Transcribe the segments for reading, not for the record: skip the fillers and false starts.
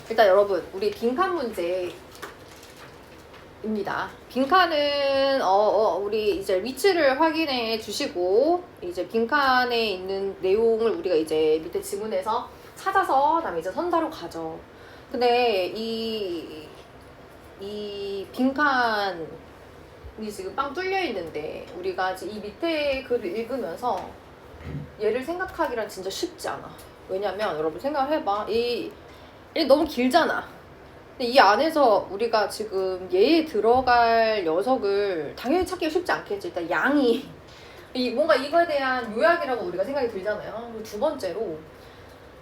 일단 여러분, 우리 빈칸 문제입니다. 빈칸은 우리 이제 위치를 확인해 주시고 이제 빈칸에 있는 내용을 우리가 이제 밑에 지문에서 찾아서 그다음에 이제 선사로 가죠. 근데 이 빈칸이 지금 빵 뚫려 있는데 우리가 이제 이 밑에 글을 읽으면서 얘를 생각하기란 진짜 쉽지 않아. 왜냐면 여러분 생각을 해봐. 이 너무 길잖아. 근데 이 안에서 우리가 지금 얘에 들어갈 녀석을 당연히 찾기가 쉽지 않겠지. 일단 양이 뭔가 이거에 대한 요약이라고 우리가 생각이 들잖아요. 그리고 두 번째로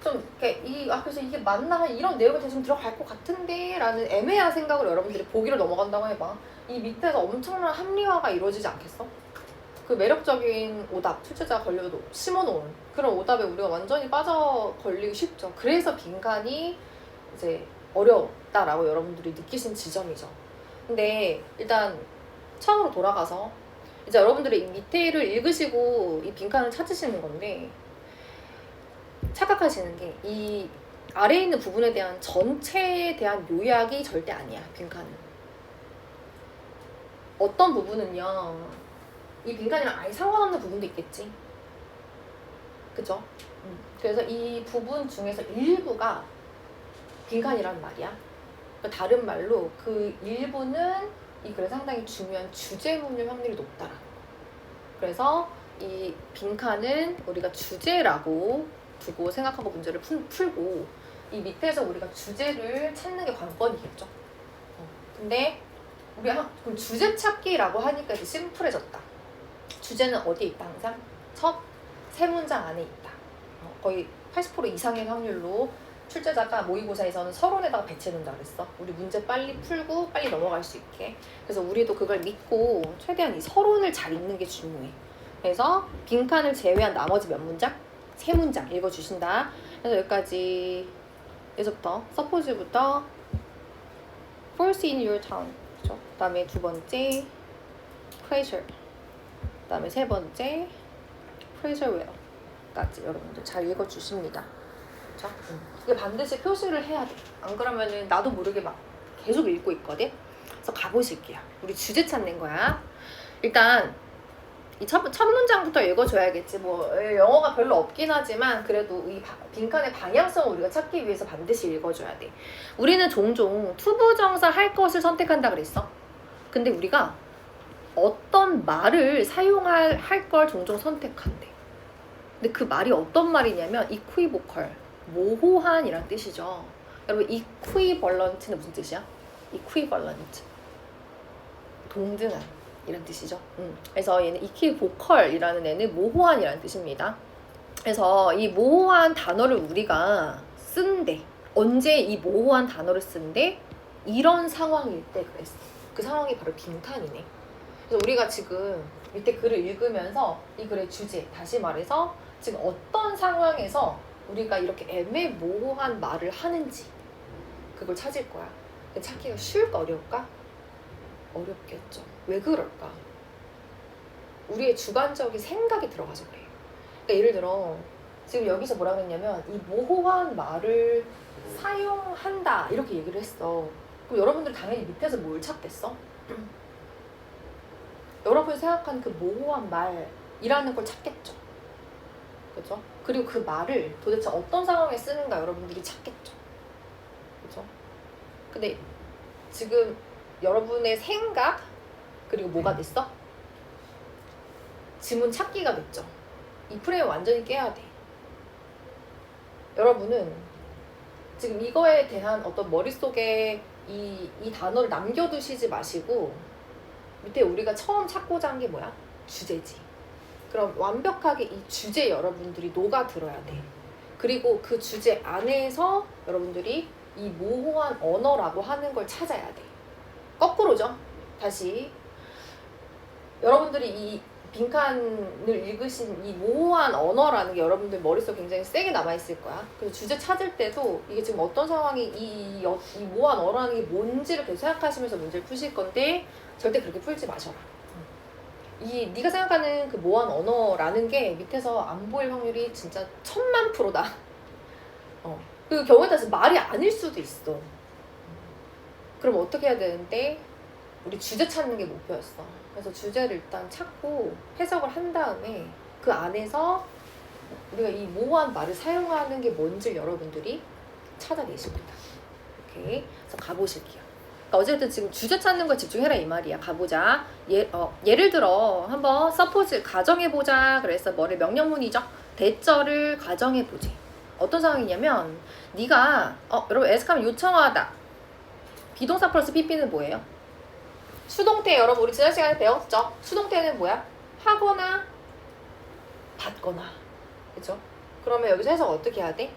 좀 이렇게 그래서 이게 맞나 이런 내용이 대충 들어갈 것 같은데 라는 애매한 생각으로 여러분들이 보기로 넘어간다고 해봐. 이 밑에서 엄청난 합리화가 이루어지지 않겠어? 그 매력적인 오답, 출제자가 걸려도 심어놓은 그런 오답에 우리가 완전히 빠져 걸리기 쉽죠. 그래서 빈칸이 이제 어렵다라고 여러분들이 느끼신 지점이죠. 근데 일단 처음으로 돌아가서 이제 여러분들이 이 밑에를 읽으시고 이 빈칸을 찾으시는 건데 착각하시는 게 이 아래에 있는 부분에 대한 전체에 대한 요약이 절대 아니야. 빈칸은 어떤 부분은요, 이 빈칸이랑 아예 상관없는 부분도 있겠지. 그죠? 그래서 이 부분 중에서 일부가 빈칸이란 말이야. 그러니까 다른 말로 그 일부는 이 글에 상당히 중요한 주제문일 확률이 높다라는 거. 그래서 이 빈칸은 우리가 주제라고 두고 생각하고 문제를 풀고 이 밑에서 우리가 주제를 찾는 게 관건이겠죠. 근데 우리가 그럼 주제 찾기라고 하니까 이제 심플해졌다. 주제는 어디에 있다? 항상 첫 세 문장 안에 있다. 거의 80% 이상의 확률로 출제자가 모의고사에서는 서론에다가 배치해놓는다 그랬어. 우리 문제 빨리 풀고 빨리 넘어갈 수 있게. 그래서 우리도 그걸 믿고 최대한 이 서론을 잘 읽는 게 중요해. 그래서 빈칸을 제외한 나머지 몇 문장? 세 문장 읽어주신다. 그래서 여기까지 여기서부터 suppose부터 force in your town, 그렇죠? 그 다음에 두 번째 pressure, 그 다음에 세 번째 pressure well까지 여러분들 잘 읽어주십니다. 그렇죠? 이게 반드시 표시를 해야 돼. 안 그러면은 나도 모르게 막 계속 읽고 있거든. 그래서 가보실게요. 우리 주제 찾는 거야. 일단 이 첫 문장부터 읽어줘야겠지. 뭐 영어가 별로 없긴 하지만 그래도 이 빈칸의 방향성을 우리가 찾기 위해서 반드시 읽어줘야 돼. 우리는 종종 투부정사 할 것을 선택한다 그랬어. 근데 우리가 어떤 말을 사용할 걸 종종 선택한대. 근데 그 말이 어떤 말이냐면 이퀴보컬, 모호한이란 뜻이죠. 여러분 이퀴벌런트는 무슨 뜻이야? 이퀴벌런트, 동등한 이란 뜻이죠. 그래서 얘는 이퀴보컬이라는 애는 모호한이라는 뜻입니다. 그래서 이 모호한 단어를 우리가 쓴대. 언제 이 모호한 단어를 쓴대? 이런 상황일 때 그랬어. 그 상황이 바로 빈칸이네. 그래서 우리가 지금 밑에 글을 읽으면서 이 글의 주제, 다시 말해서 지금 어떤 상황에서 우리가 이렇게 애매모호한 말을 하는지 그걸 찾을 거야. 찾기가 쉬울까 어려울까? 어렵겠죠. 왜 그럴까? 우리의 주관적인 생각이 들어가서 그래요. 그러니까 예를 들어 지금 여기서 뭐라 그랬냐면 이 모호한 말을 사용한다 이렇게 얘기를 했어. 그럼 여러분들 당연히 밑에서 뭘 찾겠어? 여러분이 생각하는 그 모호한 말이라는 걸 찾겠죠. 그죠? 그리고 그 말을 도대체 어떤 상황에 쓰는가 여러분들이 찾겠죠. 그죠? 근데 지금 여러분의 생각 그리고 뭐가 됐어? 지문 찾기가 됐죠. 이 프레임 완전히 깨야 돼. 여러분은 지금 이거에 대한 어떤 머릿속에 이 단어를 남겨두시지 마시고 밑에 우리가 처음 찾고자 한 게 뭐야? 주제지. 그럼 완벽하게 이 주제 여러분들이 녹아들어야 돼. 그리고 그 주제 안에서 여러분들이 이 모호한 언어라고 하는 걸 찾아야 돼. 거꾸로죠. 다시 여러분들이 이 빈칸을 읽으신 이 모호한 언어라는 게 여러분들 머릿속에 굉장히 세게 남아있을 거야. 그래서 주제 찾을 때도 이게 지금 어떤 상황이 이 모호한 언어라는 게 뭔지를 계속 생각하시면서 문제를 푸실 건데 절대 그렇게 풀지 마셔라. 네가 생각하는 그 모호한 언어라는 게 밑에서 안 보일 확률이 진짜 1000만 %다. 그 경우에 따라서 말이 아닐 수도 있어. 그럼 어떻게 해야 되는데 우리 주제 찾는 게 목표였어. 그래서 주제를 일단 찾고 해석을 한 다음에 그 안에서 우리가 이 모호한 말을 사용하는 게 뭔지 여러분들이 찾아내십니다. 오케이. 그래서 가보실게요. 그러니까 어쨌든 지금 주제 찾는 거에 집중해라 이 말이야. 가보자. 예를 들어 한번 서포즈 가정해보자. 그래서 뭐를 명령문이죠. 대절을 가정해보지. 어떤 상황이냐면 네가 여러분 에스카면 요청하다. 비동사 플러스 PP는 뭐예요? 수동태 여러분 우리 지난 시간에 배웠죠? 수동태는 뭐야? 하거나 받거나. 그죠? 그러면 여기서 해석 어떻게 해야 돼?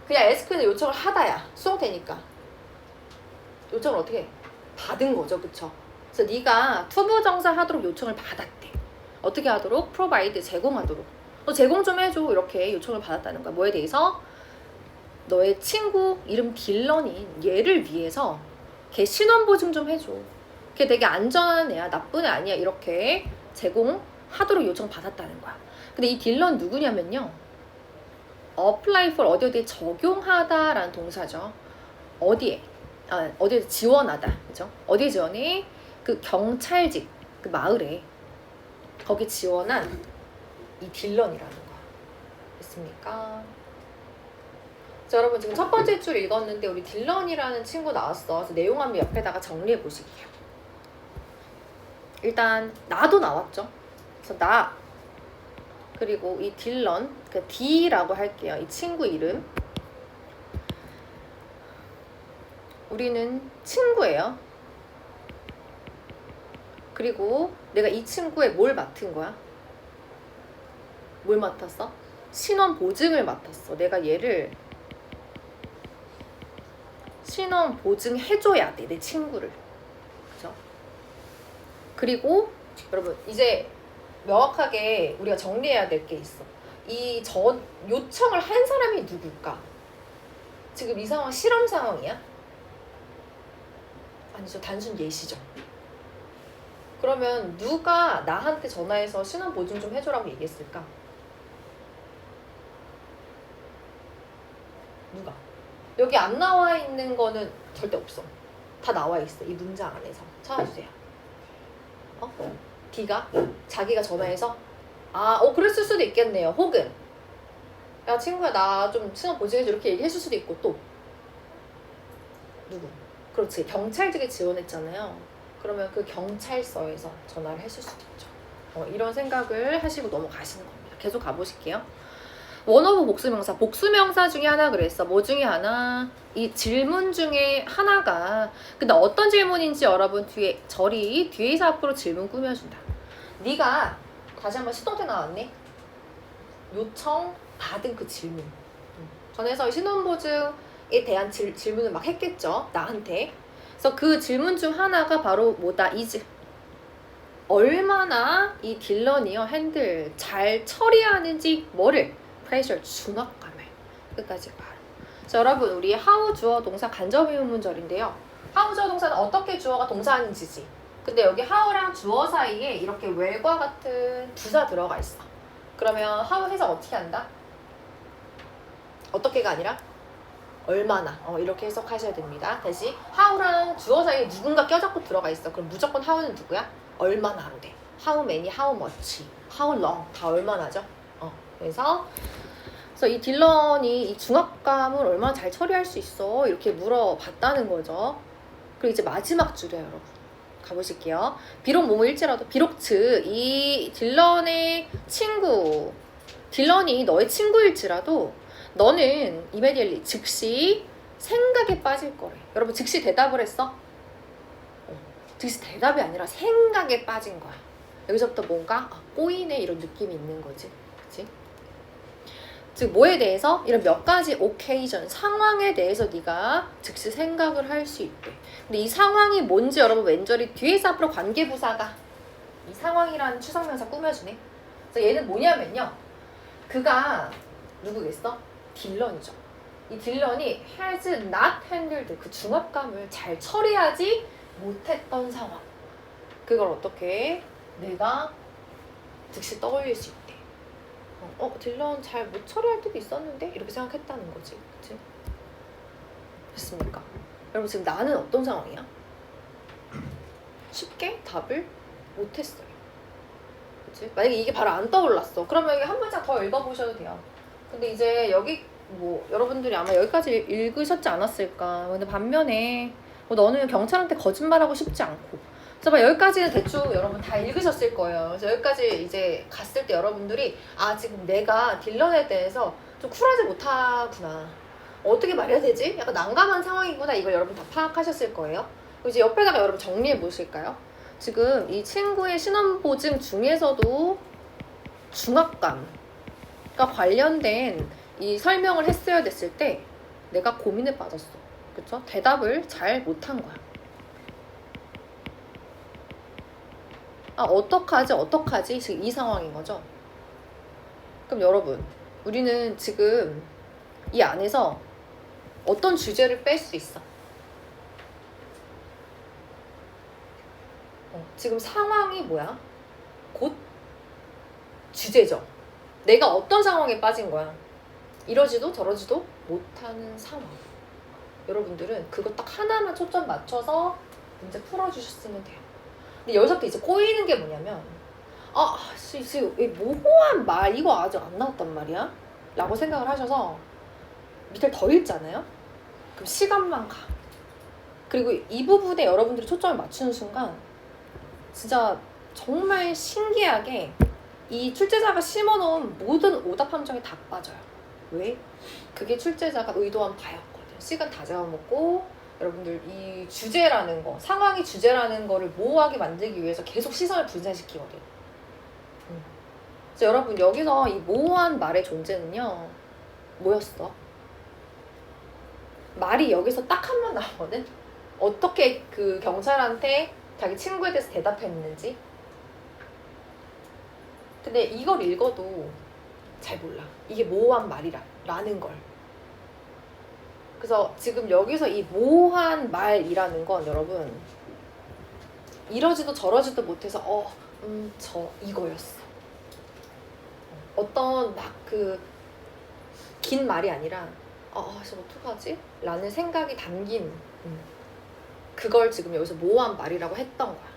그냥 에스크는 요청을 하다야. 수동태니까. 요청을 어떻게 해? 받은 거죠. 그쵸? 그래서 네가 투부정사 하도록 요청을 받았대. 어떻게 하도록? provide 제공하도록. 너 제공 좀 해줘. 이렇게 요청을 받았다는 거야. 뭐에 대해서? 너의 친구 이름 딜런인 얘를 위해서 걔 신원보증 좀 해줘. 걔 되게 안전한 애야. 나쁜 애 아니야. 이렇게 제공하도록 요청 받았다는 거야. 근데 이 딜런 누구냐면요. apply for 어디에 적용하다 라는 동사죠. 어디에 지원하다. 그죠? 어디에 지원해? 그 경찰직, 그 마을에 거기 지원한 이 딜런이라는 거야. 됐습니까? 자, 여러분 지금 첫 번째 줄 읽었는데 우리 딜런이라는 친구 나왔어. 그래서 내용 한번 옆에다가 정리해 보실게요. 일단 나도 나왔죠. 그래서 나 그리고 이 딜런 그 D라고 할게요. 이 친구 이름. 우리는 친구예요. 그리고 내가 이 친구의 뭘 맡은 거야? 뭘 맡았어? 신원 보증을 맡았어. 내가 얘를 신원 보증해줘야 돼. 내 친구를. 그죠? 그리고 여러분 이제 명확하게 우리가 정리해야 될 게 있어. 이 요청을 한 사람이 누굴까? 지금 이 상황 실험 상황이야? 아니죠. 단순 예시죠. 그러면 누가 나한테 전화해서 신원 보증 좀 해줘라고 얘기했을까? 누가? 여기 안 나와 있는 거는 절대 없어. 다 나와 있어. 이 문장 안에서. 찾아주세요. D가 자기가 전화해서 그랬을 수도 있겠네요. 혹은 야 친구야 나 좀 신원 보증해줘 이렇게 얘기했을 수도 있고 또 누구? 그렇지. 경찰직에 지원했잖아요. 그러면 그 경찰서에서 전화를 했을 수도 있죠. 이런 생각을 하시고 넘어가시는 겁니다. 계속 가보실게요. 원어브 복수명사. 복수명사 중에 하나 그랬어. 뭐 중에 하나? 이 질문 중에 하나가 근데 어떤 질문인지 여러분 뒤에서 앞으로 질문 꾸며준다. 네가 다시 한번 수동태 나왔네. 요청 받은 그 질문. 전에서 신원보증에 대한 질문을 막 했겠죠. 나한테. 그래서 그 질문 중 하나가 바로 뭐다? 얼마나 이 딜런이요 핸들 잘 처리하는지 뭐를? 프레셔 중압감을 끝까지 말해. 자 여러분 우리 how 주어 동사 간접 의문문절인데요. how 주어 동사는 어떻게 주어가 동사하는지지. 근데 여기 how랑 주어 사이에 이렇게 where과 같은 부사 들어가 있어. 그러면 how 해석 어떻게 한다? 어떻게가 아니라 얼마나 이렇게 해석하셔야 됩니다. 다시 how랑 주어 사이에 누군가 껴잡고 들어가 있어. 그럼 무조건 how는 누구야? 얼마나 한대. how many, how much, how long 다 얼마나죠? 그래서 이 딜런이 이 중압감을 얼마나 잘 처리할 수 있어 이렇게 물어봤다는 거죠. 그리고 이제 마지막 줄이에요 여러분. 가보실게요. 비록 뭐뭐일지라도 비록 이 딜런의 친구 딜런이 너의 친구일지라도 너는 이메디얼리 즉시 생각에 빠질 거래. 여러분 즉시 대답을 했어? 즉시 대답이 아니라 생각에 빠진 거야. 여기서부터 뭔가 꼬이네 이런 느낌이 있는 거지. 그치? 즉 뭐에 대해서? 이런 몇 가지 오케이전, 상황에 대해서 네가 즉시 생각을 할 수 있대. 근데 이 상황이 뭔지 여러분 왼절이 뒤에서 앞으로 관계부사가 이 상황이라는 추상명사 꾸며주네. 그래서 얘는 뭐냐면요. 그가 누구겠어? 딜런이죠. 이 딜런이 has not handled 그 중압감을 잘 처리하지 못했던 상황. 그걸 어떻게 내가 즉시 떠올릴 수 있대. 딜런 잘 못 처리할 때도 있었는데 이렇게 생각했다는 거지. 그치? 됐습니까? 여러분 지금 나는 어떤 상황이야? 쉽게 답을 못했어요. 그치? 만약에 이게 바로 안 떠올랐어. 그러면 여기 한 문장 더 읽어보셔도 돼요. 근데 이제 여기 뭐 여러분들이 아마 여기까지 읽으셨지 않았을까. 근데 반면에 뭐 너는 경찰한테 거짓말하고 싶지 않고, 그래서 막 여기까지는 대충 여러분 다 읽으셨을 거예요. 그래서 여기까지 이제 갔을 때 여러분들이 지금 내가 딜런에 대해서 좀 쿨하지 못하구나, 어떻게 말해야 되지? 약간 난감한 상황이구나, 이걸 여러분 다 파악하셨을 거예요. 이제 옆에다가 여러분 정리해 보실까요? 지금 이 친구의 신원보증 중에서도 중압감과 관련된 이 설명을 했어야 됐을 때 내가 고민에 빠졌어. 그쵸? 대답을 잘 못한 거야. 어떡하지? 지금 이 상황인 거죠. 그럼 여러분, 우리는 지금 이 안에서 어떤 주제를 뺄 수 있어? 지금 상황이 뭐야? 곧 주제죠. 내가 어떤 상황에 빠진 거야? 이러지도 저러지도 못하는 상황. 여러분들은 그거 딱 하나만 초점 맞춰서 문제 풀어주셨으면 돼요. 근데 여기서부터 이제 꼬이는 게 뭐냐면, 이 모호한 말 이거 아직 안 나왔단 말이야? 라고 생각을 하셔서 밑을 더 읽잖아요? 그럼 시간만 가. 그리고 이 부분에 여러분들이 초점을 맞추는 순간 진짜 정말 신기하게 이 출제자가 심어놓은 모든 오답 함정이 다 빠져요. 왜? 그게 출제자가 의도한 바였거든. 시간 다 잡아먹고 여러분들 이 주제라는 거, 상황이 주제라는 거를 모호하게 만들기 위해서 계속 시선을 분산시키거든. 그래서 여러분 여기서 이 모호한 말의 존재는요, 뭐였어? 말이 여기서 딱 한 번 나오거든. 어떻게 그 경찰한테 자기 친구에 대해서 대답했는지. 근데 이걸 읽어도 잘 몰라. 이게 모호한 말이라는 걸. 그래서 지금 여기서 이 모호한 말이라는 건 여러분 이러지도 저러지도 못해서 이거였어. 어떤 막 그 긴 말이 아니라 저 어떡하지? 라는 생각이 담긴 그걸 지금 여기서 모호한 말이라고 했던 거야.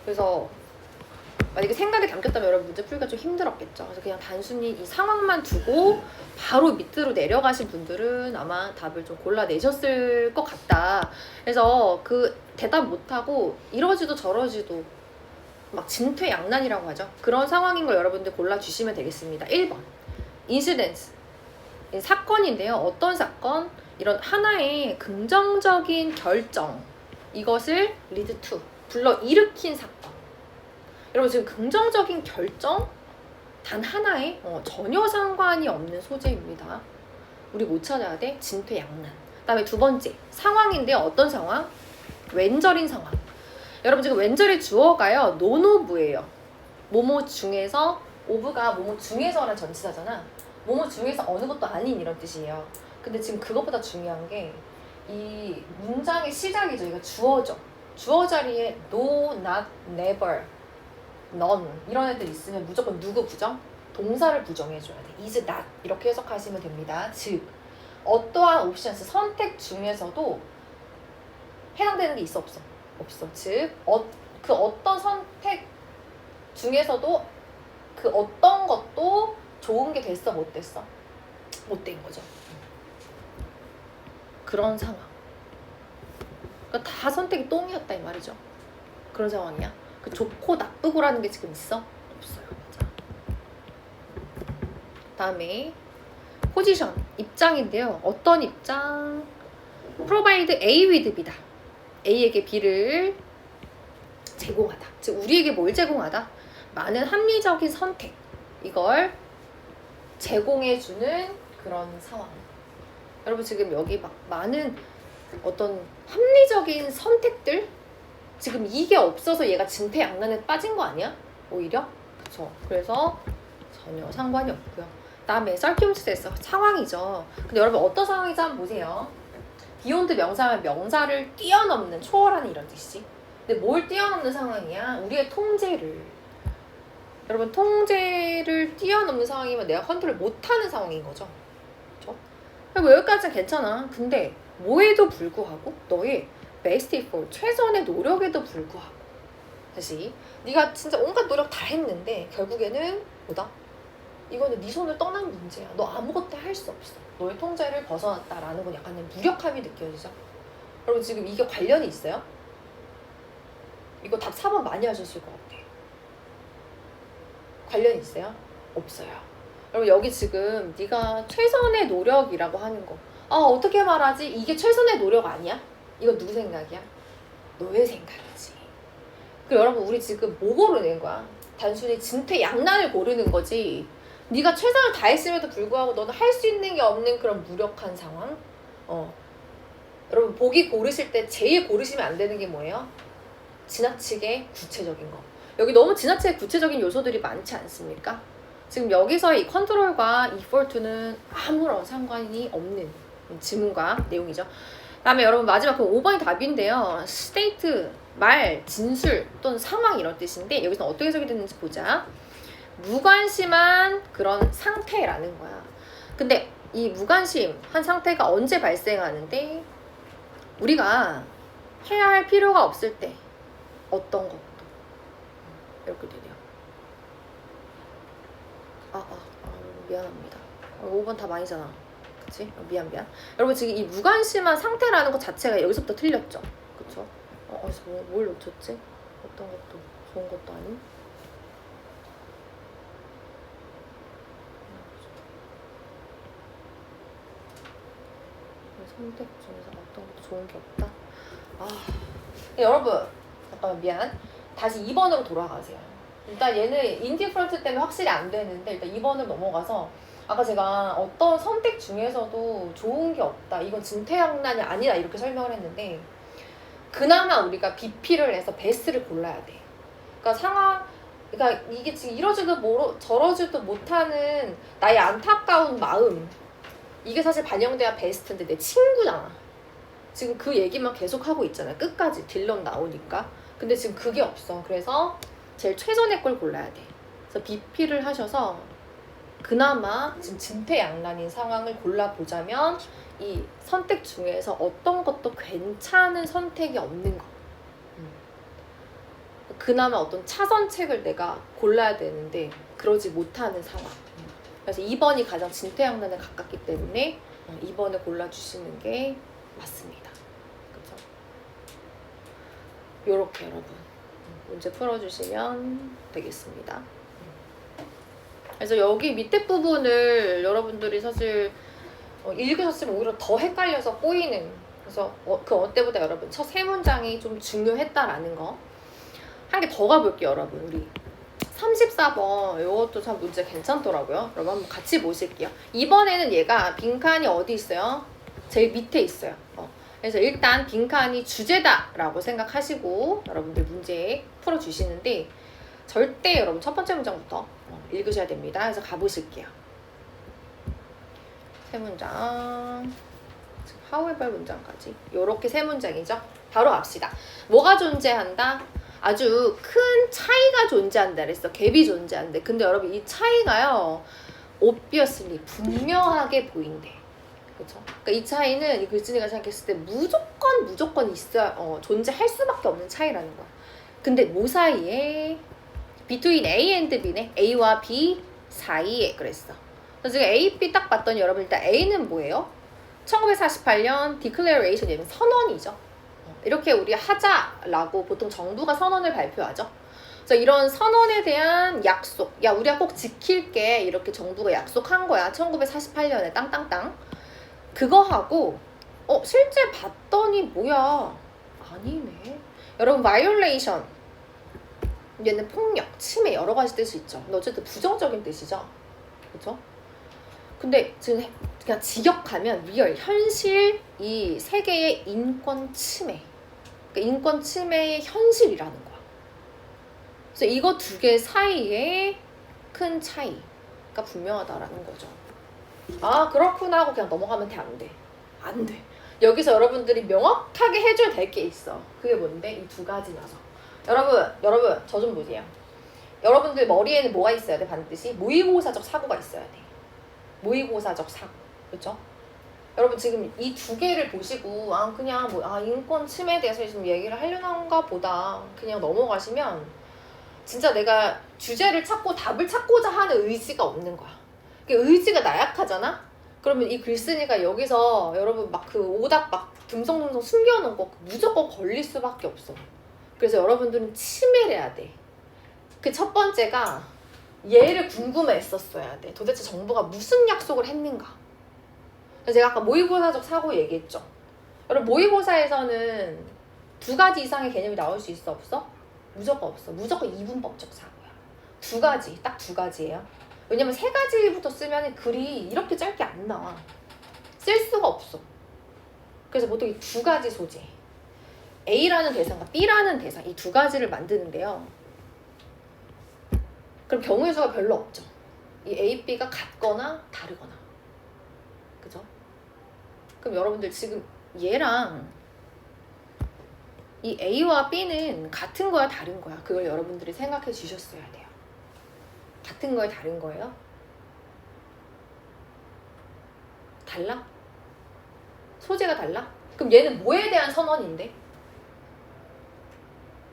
그래서 만약에 생각이 담겼다면 여러분 문제 풀기가 좀 힘들었겠죠. 그래서 그냥 단순히 이 상황만 두고 바로 밑으로 내려가신 분들은 아마 답을 좀 골라내셨을 것 같다. 그래서 그 대답 못하고 이러지도 저러지도 막 진퇴양난이라고 하죠. 그런 상황인 걸 여러분들 골라주시면 되겠습니다. 1번 인시던트, 사건인데요. 어떤 사건? 이런 하나의 긍정적인 결정, 이것을 lead to, 불러일으킨 사건. 여러분 지금 긍정적인 결정 단 하나에 전혀 상관이 없는 소재입니다. 우리 못 찾아야 돼? 진퇴양난. 그 다음에 두 번째 상황인데 어떤 상황? 왼절인 상황. 여러분 지금 왼절의 주어가요 논오브예요. 뭐뭐 중에서, 오브가 뭐뭐 중에서라는 전치사잖아. 뭐뭐 중에서 어느 것도 아닌 이런 뜻이에요. 근데 지금 그것보다 중요한 게 이 문장의 시작이죠. 이거 주어죠. 주어 자리에 no, not, never, none 이런 애들 있으면 무조건 누구 부정? 동사를 부정해줘야 돼. is not 이렇게 해석하시면 됩니다. 즉 어떠한 옵션스, 선택 중에서도 해당되는 게 있어 없어? 없어. 즉 그 어떤 선택 중에서도 그 어떤 것도 좋은 게 됐어 못 됐어? 못 된 거죠. 그런 상황. 그러니까 다 선택이 똥이었다 이 말이죠. 그런 상황이야. 그 좋고 나쁘고라는 게 지금 있어? 없어요. 맞아. 다음에 포지션, 입장인데요. 어떤 입장? provide A with B다. A에게 B를 제공하다. 즉 우리에게 뭘 제공하다? 많은 합리적인 선택, 이걸 제공해주는 그런 상황. 여러분 지금 여기 막 많은 어떤 합리적인 선택들, 지금 이게 없어서 얘가 진퇴양난에 빠진 거 아니야? 오히려? 그쵸. 그래서 전혀 상관이 없고요. 다음에 circumstance, 상황이죠. 근데 여러분 어떤 상황인지 한번 보세요. beyond 명사면 명사를 뛰어넘는, 초월하는 이런 뜻이지. 근데 뭘 뛰어넘는 상황이야? 우리의 통제를. 여러분 통제를 뛰어넘는 상황이면 내가 컨트롤 못하는 상황인 거죠. 그렇죠? 뭐 여기까지는 괜찮아. 근데 뭐에도 불구하고 너의 best effort, 최선의 노력에도 불구하고 다시 네가 진짜 온갖 노력 다 했는데 결국에는 뭐다? 이거는 네 손을 떠난 문제야. 너 아무것도 할 수 없어. 너의 통제를 벗어났다라는 건 약간의 무력함이 느껴지죠? 여러분 지금 이게 관련이 있어요? 이거 답 4번 많이 하셨을 것 같아. 관련이 있어요? 없어요. 여러분 여기 지금 네가 최선의 노력이라고 하는 거 어떻게 말하지? 이게 최선의 노력 아니야? 이건 누구 생각이야? 너의 생각이지. 그리고 여러분 우리 지금 뭐 고르는 거야? 단순히 진퇴양난을 고르는 거지. 네가 최선을 다했음에도 불구하고 너는 할 수 있는 게 없는 그런 무력한 상황. 여러분 보기 고르실 때 제일 고르시면 안 되는 게 뭐예요? 지나치게 구체적인 거. 여기 너무 지나치게 구체적인 요소들이 많지 않습니까? 지금 여기서 이 컨트롤과 effort는 아무런 상관이 없는 지문과 내용이죠. 다음에 여러분 마지막 그 5번이 답인데요. state, 말, 진술 또는 상황 이런 뜻인데 여기서 어떻게 해석이 됐는지 보자. 무관심한 그런 상태라는 거야. 근데 이 무관심한 상태가 언제 발생하는데 우리가 해야 할 필요가 없을 때 어떤 것도 이렇게 되네요. 미안합니다. 5번 답 아니잖아. 그치? 미안. 여러분 지금 이 무관심한 상태라는 것 자체가 여기서부터 틀렸죠? 그쵸? 뭘 놓쳤지? 어떤 것도 좋은 것도 아닌? 선택 중에서 어떤 것도 좋은 게 없다? 여러분 잠깐만 미안. 다시 2번으로 돌아가세요. 일단 얘는 인디프런트 때문에 확실히 안 되는데 일단 2번으로 넘어가서 아까 제가 어떤 선택 중에서도 좋은 게 없다. 이건 진퇴양난이 아니다. 이렇게 설명을 했는데 그나마 우리가 BP를 해서 베스트를 골라야 돼. 그러니까 이게 지금 이러지도 저러지도 못하는 나의 안타까운 마음 이게 사실 반영돼야 베스트인데 내 친구잖아. 지금 그 얘기만 계속 하고 있잖아. 끝까지 딜런 나오니까. 근데 지금 그게 없어. 그래서 제일 최선의 걸 골라야 돼. 그래서 BP를 하셔서 그나마 지금 진퇴양난인 상황을 골라보자면 이 선택 중에서 어떤 것도 괜찮은 선택이 없는 거. 그나마 어떤 차선책을 내가 골라야 되는데 그러지 못하는 상황. 그래서 2번이 가장 진퇴양난에 가깝기 때문에 2번을 골라주시는 게 맞습니다. 그쵸? 요렇게 여러분 문제 풀어주시면 되겠습니다. 그래서 여기 밑에 부분을 여러분들이 사실 읽으셨으면 오히려 더 헷갈려서 꼬이는 그래서 그 어때보다 여러분 첫 세 문장이 좀 중요했다라는 거 한 개 더 가볼게요. 여러분 우리 34번 이것도 참 문제 괜찮더라고요. 여러분 한번 같이 보실게요. 이번에는 얘가 빈칸이 어디 있어요? 제일 밑에 있어요. 그래서 일단 빈칸이 주제다 라고 생각하시고 여러분들 문제 풀어주시는데 절대 여러분 첫 번째 문장부터 읽으셔야 됩니다. 그래서 가보실게요. 세 문장 however 문장까지 요렇게 세 문장이죠. 바로 갑시다. 뭐가 존재한다? 아주 큰 차이가 존재한다 그랬어. 갭이 존재한대. 근데 여러분 이 차이가요 obviously 분명하게 보인대. 그렇죠? 그러니까 이 차이는 이 글쓴이가 생각했을 때 무조건 있어야 존재할 수밖에 없는 차이라는 거야. 근데 뭐 사이에? between A and B네. A와 B 사이에 그랬어. 그래서 지금 A, B 딱 봤더니 여러분 일단 A는 뭐예요? 1948년 declaration 선언이죠. 이렇게 우리 하자라고 보통 정부가 선언을 발표하죠. 그래서 이런 선언에 대한 약속, 야 우리가 꼭 지킬게 이렇게 정부가 약속한 거야. 1948년에 땅땅땅. 그거 하고 실제 봤더니 뭐야? 아니네. 여러분 violation 얘는 폭력, 침해 여러 가지 뜻이 있죠. 근데 어쨌든 부정적인 뜻이죠. 그렇죠? 근데 지금 그냥 직역하면 리얼, 현실 이 세계의 인권 침해. 그러니까 인권 침해의 현실이라는 거야. 그래서 이거 두 개 사이에 큰 차이가 분명하다라는 거죠. 그렇구나 하고 그냥 넘어가면 안 돼. 안 돼. 여기서 여러분들이 명확하게 해줘야 될 게 있어. 그게 뭔데? 이 두 가지 녀석. 여러분 저 좀 보세요. 여러분들 머리에는 뭐가 있어야 돼? 반드시 모의고사적 사고가 있어야 돼. 모의고사적 사고. 그렇죠? 여러분 지금 이 두 개를 보시고 그냥 인권 침해에 대해서 좀 얘기를 하려는가 보다 그냥 넘어가시면 진짜 내가 주제를 찾고 답을 찾고자 하는 의지가 없는 거야. 의지가 나약하잖아? 그러면 이 글쓴이가 여기서 여러분 막 그 오답 막 듬성듬성 숨겨놓은 거 무조건 걸릴 수밖에 없어. 그래서 여러분들은 치밀해야 해야 돼. 그 첫 번째가 얘를 궁금해했었어야 돼. 도대체 정부가 무슨 약속을 했는가? 제가 아까 모의고사적 사고 얘기했죠. 여러분 모의고사에서는 2가지 이상의 개념이 나올 수 있어 없어? 무조건 없어. 무조건 이분법적 사고야. 2가지, 딱 2가지예요. 왜냐면 3가지부터 쓰면 글이 이렇게 짧게 안 나와. 쓸 수가 없어. 그래서 보통 이 2가지 소재, A라는 대상과 B라는 대상, 이 2가지를 만드는데요. 그럼 경우의 수가 별로 없죠. 이 A, B가 같거나 다르거나. 그죠? 그럼 여러분들 지금 얘랑 이 A와 B는 같은 거야 다른 거야? 그걸 여러분들이 생각해 주셨어야 돼요. 같은 거야 다른 거예요? 달라? 소재가 달라? 그럼 얘는 뭐에 대한 선언인데?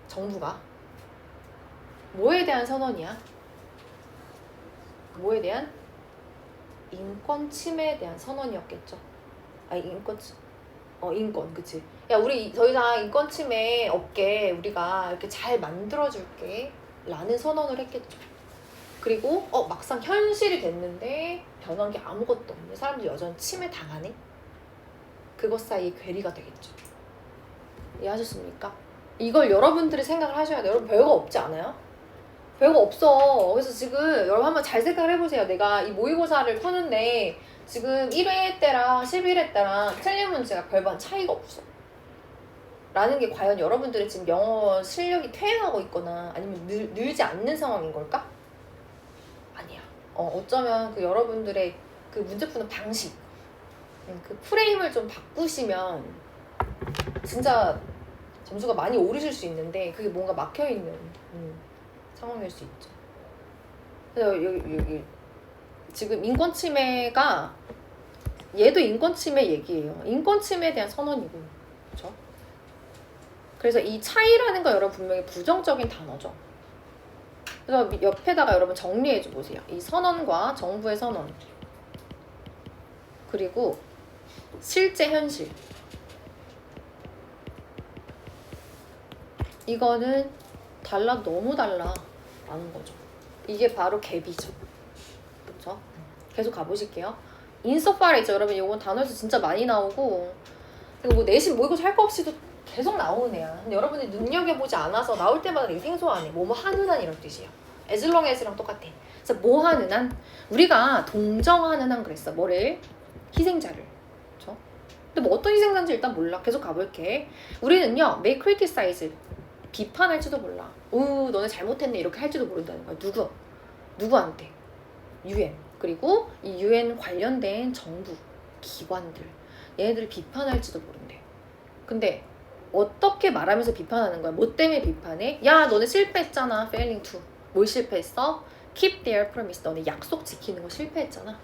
정부가 뭐에 대한 선언이야? 뭐에 대한? 인권 침해에 대한 선언이었겠죠. 인권, 그치. 야, 우리 더 이상 인권 침해 없게 우리가 이렇게 잘 만들어줄게 라는 선언을 했겠죠. 그리고 막상 현실이 됐는데 변한 게 아무것도 없는데 사람들이 여전히 침해 당하네? 그것 사이에 괴리가 되겠죠. 이해하셨습니까? 이걸 여러분들이 생각을 하셔야 돼요. 여러분 별거 없지 않아요? 별거 없어. 그래서 지금 여러분 한번 잘 생각을 해보세요. 내가 이 모의고사를 푸는데 지금 1회 때랑 11회 때랑 틀린 문제가 별반 차이가 없어. 라는 게 과연 여러분들의 지금 영어 실력이 퇴행하고 있거나 아니면 늘지 않는 상황인 걸까? 아니야. 어쩌면 그 여러분들의 그 문제 푸는 방식, 그 프레임을 좀 바꾸시면 진짜 점수가 많이 오르실 수 있는데 그게 뭔가 막혀있는 상황일 수 있죠. 그래서 여기 지금 인권 침해가 얘도 인권 침해 얘기예요. 인권 침해에 대한 선언이고, 그렇죠? 그래서 이 차이라는 거 여러분 분명히 부정적인 단어죠. 그래서 옆에다가 여러분 정리해줘 보세요. 이 선언과 정부의 선언 그리고 실제 현실 이거는 너무 달라라는 거죠. 이게 바로 갭이죠. 그렇죠? 계속 가보실게요. insofar as 여러분 이건 단어에서 진짜 많이 나오고 그리고 뭐 내신 모의고사 할 거 없이도 계속 나오는 애야. 근데 여러분이 눈여겨보지 않아서 나올 때마다 되게 생소하네. 뭐뭐 하는 한 이런 뜻이야. as long as랑 똑같아. 그래서 뭐 하는 한 우리가 동정하는 한 그랬어. 뭐를? 희생자를. 그렇죠? 근데 뭐 어떤 희생자인지 일단 몰라. 계속 가볼게. 우리는요 may criticize 비판할지도 몰라. 너네 잘못했네 이렇게 할지도 모른다는 거야. 누구한테? UN. 그리고 이 UN 관련된 정부, 기관들. 얘네들을 비판할지도 모른대. 근데 어떻게 말하면서 비판하는 거야? 뭐 때문에 비판해? 야, 너네 실패했잖아. failing to. 뭘 실패했어? keep their promise. 너네 약속 지키는 거 실패했잖아.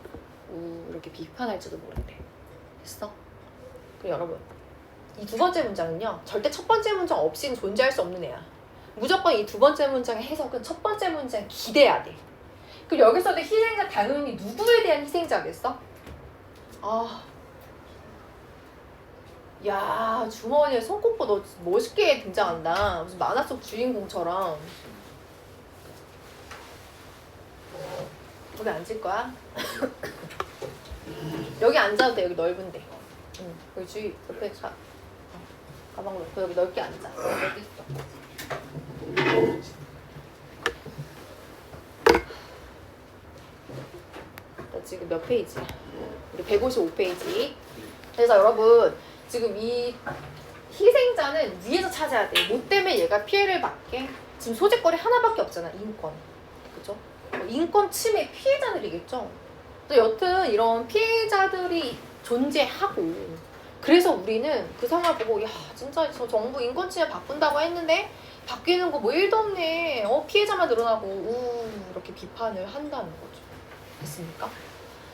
이렇게 비판할지도 모른대. 됐어? 그리고 여러분 이 2번째 문장은요 절대 첫 번째 문장 없이는 존재할 수 없는 애야. 무조건 이 2번째 문장의 해석은 첫 번째 문장에 기대야 돼. 그리고 여기서도 희생자 당연히 누구에 대한 희생자겠어? 야, 주머니에 손꼽고 너 멋있게 등장한다. 무슨 만화 속 주인공처럼. 여기 앉을 거야? 여기 앉아도 돼. 여기 넓은데. 여기 주위 옆에 가방 놓고 여기 넓게 앉아. 여기 있어. 나 지금 몇 페이지야? 우리 155페이지. 그래서 여러분 지금 이 희생자는 위에서 찾아야 돼. 뭐 때문에 얘가 피해를 받게? 지금 소재거리 하나밖에 없잖아. 인권. 그죠? 인권 침해 피해자들이겠죠. 또 여튼 이런 피해자들이 존재하고 그래서 우리는 그 상황을 보고 야 진짜 저 정부 인권 침해 바꾼다고 했는데 바뀌는 거 뭐 1도 없네. 피해자만 늘어나고 이렇게 비판을 한다는 거죠. 됐습니까?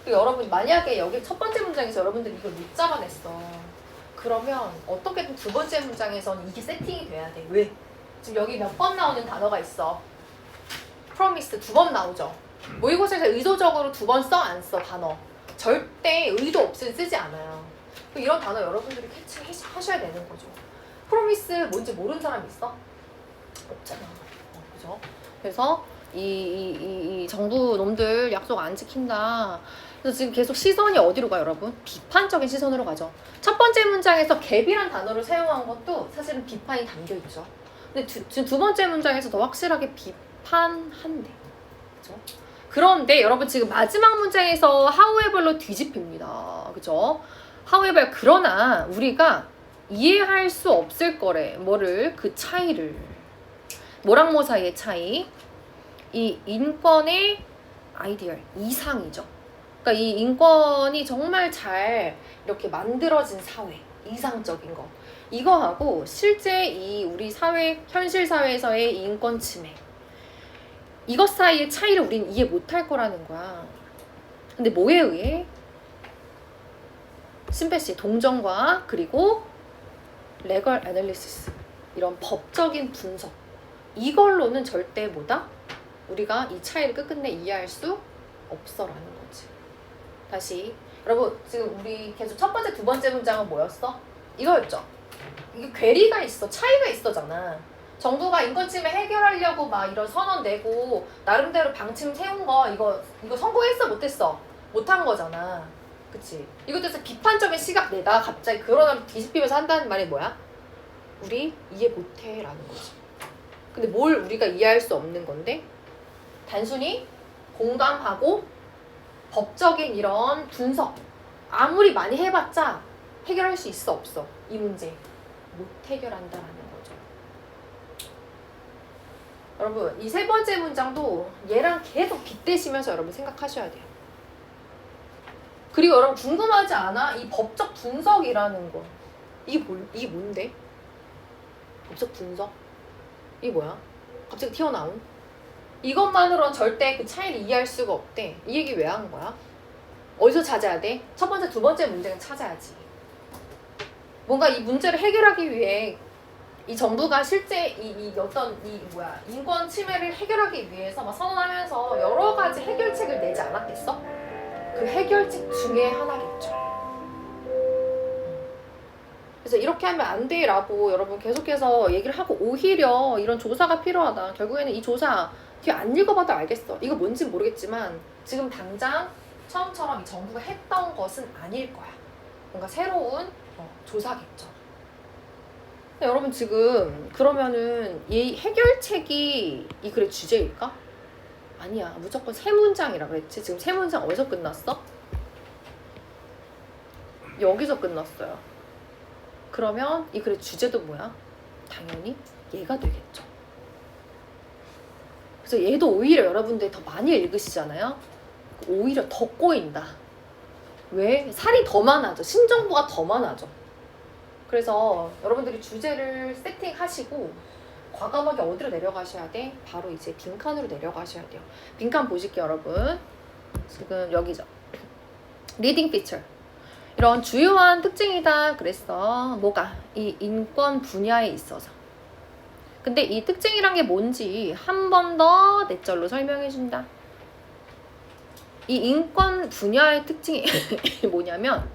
그리고 여러분 만약에 여기 첫 번째 문장에서 여러분들이 이걸 못 잡아냈어. 그러면 어떻게든 두 번째 문장에서는 이게 세팅이 돼야 돼. 왜? 지금 여기 몇 번 나오는 단어가 있어. promise 2번 나오죠. 모의고사에서 의도적으로 2번 써 안 써 단어. 절대 의도 없이 쓰지 않아요. 이런 단어 여러분들이 캐치하셔야 되는 거죠. promise 뭔지 모르는 사람 있어? 없잖아. 그죠? 그래서 이 정부 놈들 약속 안 지킨다. 그래서 지금 계속 시선이 어디로 가요, 여러분? 비판적인 시선으로 가죠. 첫 번째 문장에서 갭이란 단어를 사용한 것도 사실은 비판이 담겨 있죠. 근데 지금 두 번째 문장에서 더 확실하게 비판한대. 그죠? 그런데 여러분 지금 마지막 문장에서 however로 뒤집힙니다. 그죠? however 그러나 우리가 이해할 수 없을 거래. 뭐를? 그 차이를. 뭐랑 뭐 사이의 차이? 이 인권의 아이디얼, 이상이죠. 그러니까 이 인권이 정말 잘 이렇게 만들어진 사회, 이상적인 것. 이거하고 실제 이 우리 사회, 현실 사회에서의 인권 침해. 이것 사이의 차이를 우린 이해 못할 거라는 거야. 근데 뭐에 의해? 심패시, 동정과 그리고 레걸 애널리시스, 이런 법적인 분석. 이걸로는 절대 뭐다? 우리가 이 차이를 끝끝내 이해할 수 없어라는 거지. 다시 여러분 지금 우리 계속 첫 번째 두 번째 문장은 뭐였어? 이거였죠. 이게 괴리가 있어, 차이가 있어잖아. 정부가 인권 침해 해결하려고 막 이런 선언 내고 나름대로 방침 세운 거 이거 성공했어 못했어? 못한 거잖아. 그치? 이것도 해서 비판적인 시각 내다 갑자기 그러다 뒤집히면서 한다는 말이 뭐야? 우리 이해 못해 라는 거지. 근데 뭘 우리가 이해할 수 없는 건데 단순히 공감하고 법적인 이런 분석 아무리 많이 해봤자 해결할 수 있어 없어? 이 문제 못 해결한다라는 거죠. 여러분 이 세 번째 문장도 얘랑 계속 빗대시면서 여러분 생각하셔야 돼요. 그리고 여러분 궁금하지 않아? 이 법적 분석이라는 거 이게 뭔데? 법적 분석? 이게 뭐야? 갑자기 튀어나온? 이것만으로는 절대 그 차이를 이해할 수가 없대. 이 얘기 왜 한 거야? 어디서 찾아야 돼? 첫 번째, 두 번째 문제는 찾아야지. 뭔가 이 문제를 해결하기 위해 이 정부가 실제 인권 침해를 해결하기 위해서 막 선언하면서 여러 가지 해결책을 내지 않았겠어? 그 해결책 중에 하나겠죠. 그래서 이렇게 하면 안 돼라고 여러분 계속해서 얘기를 하고 오히려 이런 조사가 필요하다. 결국에는 이 조사 뒤에 안 읽어봐도 알겠어. 이거 뭔지 모르겠지만 지금 당장 처음처럼 이 정부가 했던 것은 아닐 거야. 뭔가 새로운 조사겠죠. 근데 여러분 지금 그러면은 이 해결책이 이 글의 주제일까? 아니야. 무조건 세 문장이라 그랬지. 지금 세 문장 어디서 끝났어? 여기서 끝났어요. 그러면 이 글의 주제도 뭐야? 당연히 얘가 되겠죠. 그래서 얘도 오히려 여러분들이 더 많이 읽으시잖아요. 오히려 더 꼬인다. 왜? 살이 더 많아져. 신정보가 더 많아져. 그래서 여러분들이 주제를 세팅하시고 과감하게 어디로 내려가셔야 돼? 바로 이제 빈칸으로 내려가셔야 돼요. 빈칸 보실게요, 여러분. 지금 여기죠. 리딩 피처. 이런 주요한 특징이다 그랬어. 뭐가? 이 인권 분야에 있어서. 근데 이 특징이란 게 뭔지 한 번 더 넷절로 설명해준다. 이 인권 분야의 특징이 뭐냐면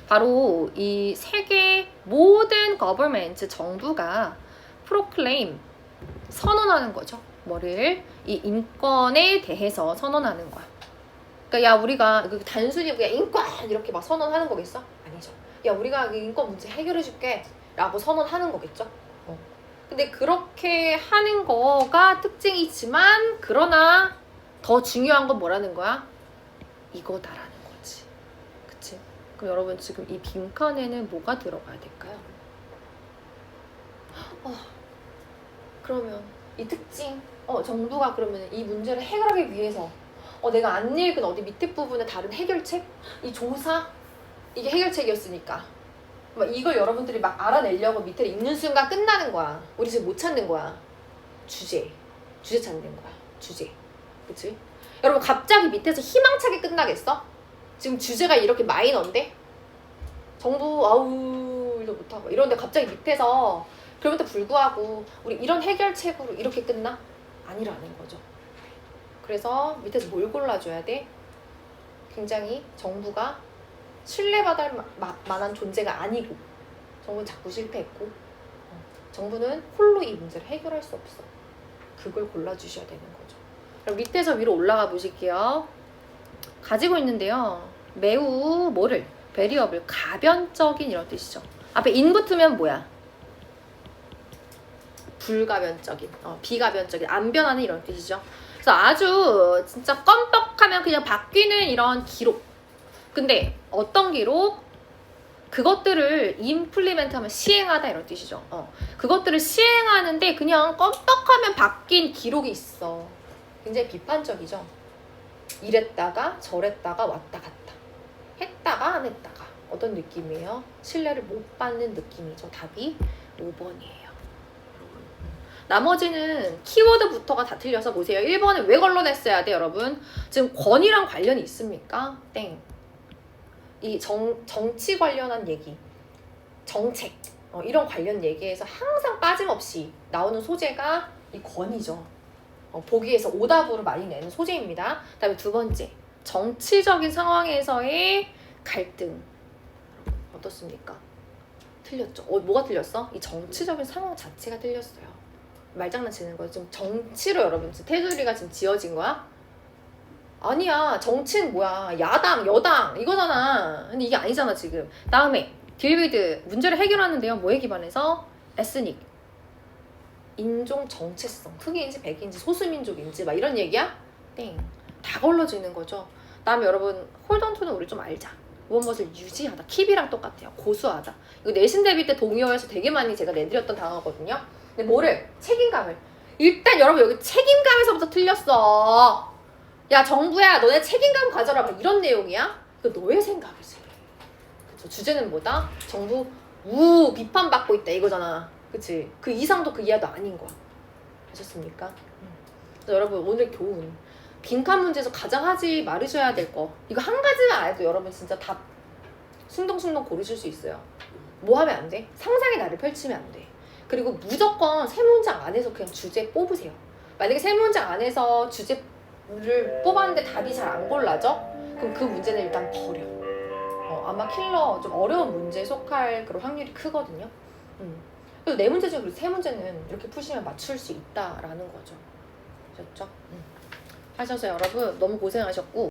바로 이 세계 모든 거버먼트 정부가 프로클레임 선언하는 거죠. 뭐를? 이 인권에 대해서 선언하는 거야. 그러니까 야 우리가 단순히 그냥 인권 이렇게 막 선언하는 거겠어? 아니죠. 야 우리가 인권 문제 해결해줄게 라고 선언하는 거겠죠. 근데 그렇게 하는 거가 특징이지만 그러나 더 중요한 건 뭐라는 거야? 이거다라는 거지. 그치? 그럼 여러분 지금 이 빈칸에는 뭐가 들어가야 될까요? 그러면 이 특징 정부가 그러면 이 문제를 해결하기 위해서 내가 안 읽은 어디 밑에 부분에 다른 해결책? 이 조사? 이게 해결책이었으니까 막 이걸 여러분들이 막 알아내려고 밑에 읽는 순간 끝나는 거야. 우리 지금 못 찾는 거야. 주제 찾는 거야. 주제. 그치? 여러분 갑자기 밑에서 희망차게 끝나겠어? 지금 주제가 이렇게 마이너인데? 정부 아우 일도 못하고 이런데 갑자기 밑에서 그럼에도 불구하고 우리 이런 해결책으로 이렇게 끝나? 아니라는 거죠. 그래서 밑에서 뭘 골라줘야 돼? 굉장히 정부가 신뢰받을 만한 존재가 아니고 정부는 자꾸 실패했고 정부는 홀로 이 문제를 해결할 수 없어. 그걸 골라주셔야 되는 거죠. 그럼 밑에서 위로 올라가 보실게요. 가지고 있는데요. 매우 뭐를? 베리어블, 가변적인 이런 뜻이죠. 앞에 인 붙으면 뭐야? 불가변적인, 비가변적인, 안 변하는 이런 뜻이죠. 그래서 아주 진짜 껌뻑하면 그냥 바뀌는 이런 기록. 근데 어떤 기록? 그것들을 임플리멘트하면 시행하다 이런 뜻이죠. 그것들을 시행하는데 그냥 껌뻑하면 바뀐 기록이 있어. 굉장히 비판적이죠. 이랬다가 저랬다가 왔다 갔다 했다가 안 했다가 어떤 느낌이에요? 신뢰를 못 받는 느낌이죠. 답이 5번이에요. 나머지는 키워드부터가 다 틀려서 보세요. 1번은 왜 걸러냈어야 돼 여러분? 지금 권위랑 관련이 있습니까? 땡. 이 정치 관련한 얘기, 정책 이런 관련 얘기에서 항상 빠짐없이 나오는 소재가 이 권위죠. 보기에서 오답으로 많이 내는 소재입니다. 그다음에 두 번째, 정치적인 상황에서의 갈등. 어떻습니까? 틀렸죠. 뭐가 틀렸어? 이 정치적인 상황 자체가 틀렸어요. 말장난치는 거예요. 지금 정치로 여러분 지금 테두리가 지금 지어진 거야? 아니야. 정치는 뭐야? 야당, 여당 이거잖아. 근데 이게 아니잖아 지금. 다음에 딜비드 문제를 해결하는데요. 뭐에 기반해서? 에스닉, 인종 정체성, 흑인인지 백인인지 소수민족인지 막 이런 얘기야? 땡. 다 걸러지는 거죠. 다음에 여러분 홀던투는 우리 좀 알자. 무엇을 유지하다. 킵이랑 똑같아요. 고수하다. 이거 내신 대비 때 동의어에서 되게 많이 제가 내드렸던 단어거든요. 근데 뭐를? 책임감을. 일단 여러분 여기 책임감에서부터 틀렸어. 야 정부야 너네 책임감 가져라 막 이런 내용이야? 이거 너의 생각이지. 그쵸? 주제는 뭐다? 정부 비판받고 있다 이거잖아. 그치? 그 이상도 그 이하도 아닌 거야. 아셨습니까? 그래서 여러분 오늘 교훈, 빈칸 문제에서 가장 하지 말으셔야 될 거 이거 한 가지만 알아도 여러분 진짜 답 숭덩숭덩 고르실 수 있어요. 뭐 하면 안 돼? 상상의 나를 펼치면 안 돼. 그리고 무조건 세 문장 안에서 그냥 주제 뽑으세요. 만약에 세 문장 안에서 주제를 뽑았는데 답이 잘 안 골라져? 그럼 그 문제는 일단 버려. 아마 킬러 좀 어려운 문제에 속할 그런 확률이 크거든요. 그래서 네 문제 중에 세 문제는 이렇게 푸시면 맞출 수 있다라는 거죠. 아셨죠? 하셔서 여러분 너무 고생하셨고